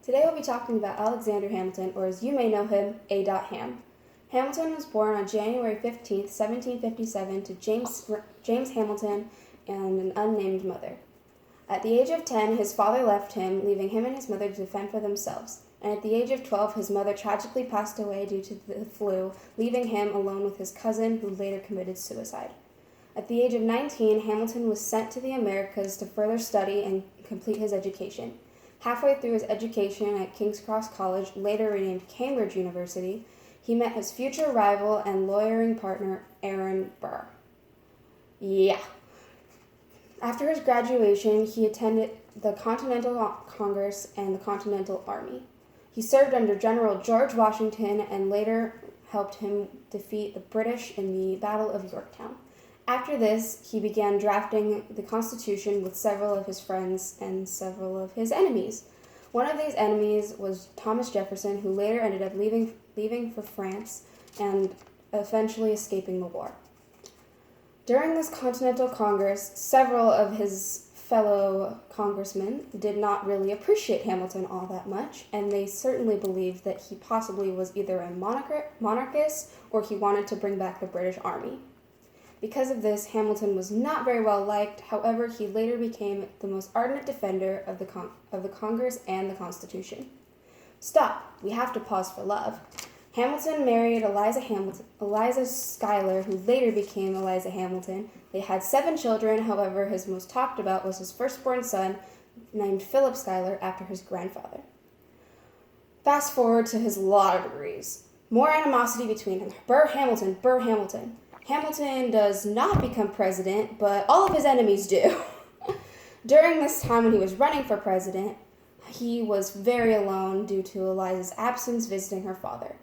Today we'll be talking about Alexander Hamilton, or as you may know him, A. Ham. Hamilton was born on January 15th, 1757 to James Hamilton and an unnamed mother. At the age of 10, his father left him, leaving him and his mother to fend for themselves. And at the age of 12, his mother tragically passed away due to the flu, leaving him alone with his cousin, who later committed suicide. At the age of 19, Hamilton was sent to the Americas to further study and complete his education. Halfway through his education at King's Cross College, later renamed Cambridge University, he met his future rival and lawyering partner, Aaron Burr. Yeah. After his graduation, he attended the Continental Congress and the Continental Army. He served under General George Washington and later helped him defeat the British in the Battle of Yorktown. After this, he began drafting the Constitution with several of his friends and several of his enemies. One of these enemies was Thomas Jefferson, who later ended up leaving for France and eventually escaping the war. During this Continental Congress, several of his fellow congressmen did not really appreciate Hamilton all that much, and they certainly believed that he possibly was either a monarchist or he wanted to bring back the British Army. Because of this, Hamilton was not very well liked. However, he later became the most ardent defender of the Congress and the Constitution. Stop. We have to pause for love. Hamilton married Eliza Schuyler, who later became Eliza Hamilton. They had 7 children. However, his most talked about was his firstborn son, named Philip Schuyler, after his grandfather. Fast forward to his law degrees. More animosity between him. Burr Hamilton. Hamilton does not become president, but all of his enemies do. During this time when he was running for president, he was very alone due to Eliza's absence visiting her father.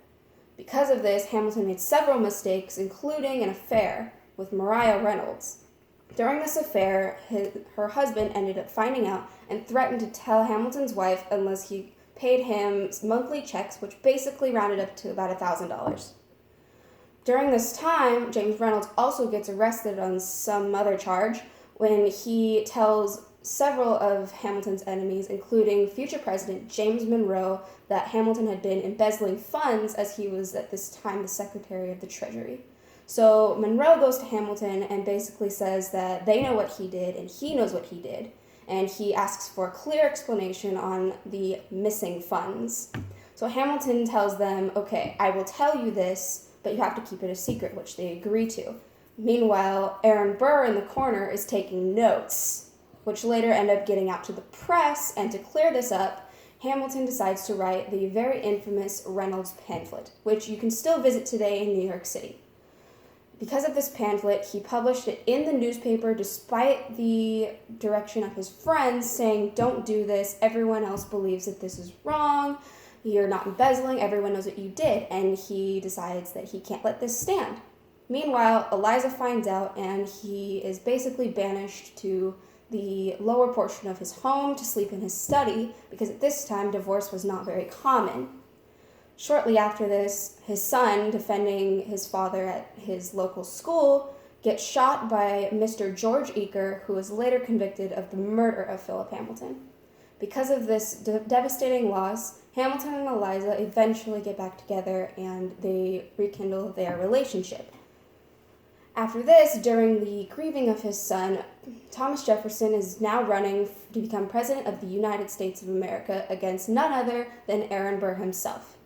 Because of this, Hamilton made several mistakes, including an affair with Maria Reynolds. During this affair, her husband ended up finding out and threatened to tell Hamilton's wife unless he paid him monthly checks, which basically rounded up to about $1,000. During this time, James Reynolds also gets arrested on some other charge when he tells several of Hamilton's enemies, including future President James Monroe, that Hamilton had been embezzling funds as he was at this time the Secretary of the Treasury. So Monroe goes to Hamilton and basically says that they know what he did and he knows what he did, and he asks for a clear explanation on the missing funds. So Hamilton tells them, okay, I will tell you this, but you have to keep it a secret, which they agree to. Meanwhile, Aaron Burr in the corner is taking notes, which later end up getting out to the press, and to clear this up, Hamilton decides to write the very infamous Reynolds pamphlet, which you can still visit today in New York City. Because of this pamphlet, he published it in the newspaper despite the direction of his friends saying, don't do this, everyone else believes that this is wrong, you're not embezzling, everyone knows what you did, and he decides that he can't let this stand. Meanwhile, Eliza finds out, and he is basically banished to the lower portion of his home to sleep in his study, because at this time, divorce was not very common. Shortly after this, his son, defending his father at his local school, gets shot by Mr. George Eaker, who was later convicted of the murder of Philip Hamilton. Because of this devastating loss, Hamilton and Eliza eventually get back together and they rekindle their relationship. After this, during the grieving of his son, Thomas Jefferson is now running to become President of the United States of America against none other than Aaron Burr himself.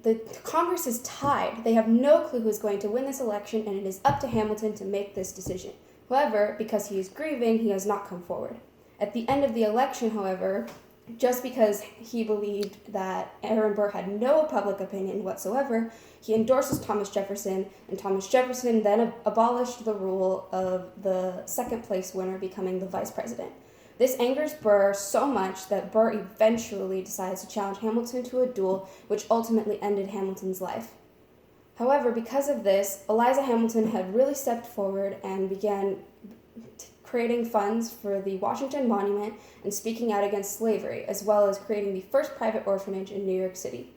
The Congress is tied. They have no clue who's going to win this election, and it is up to Hamilton to make this decision. However, because he is grieving, he has not come forward. At the end of the election, however, just because he believed that Aaron Burr had no public opinion whatsoever, he endorses Thomas Jefferson, and Thomas Jefferson then abolished the rule of the second place winner becoming the vice president. This angers Burr so much that Burr eventually decides to challenge Hamilton to a duel, which ultimately ended Hamilton's life. However, because of this, Eliza Hamilton had really stepped forward and began creating funds for the Washington Monument and speaking out against slavery, as well as creating the first private orphanage in New York City.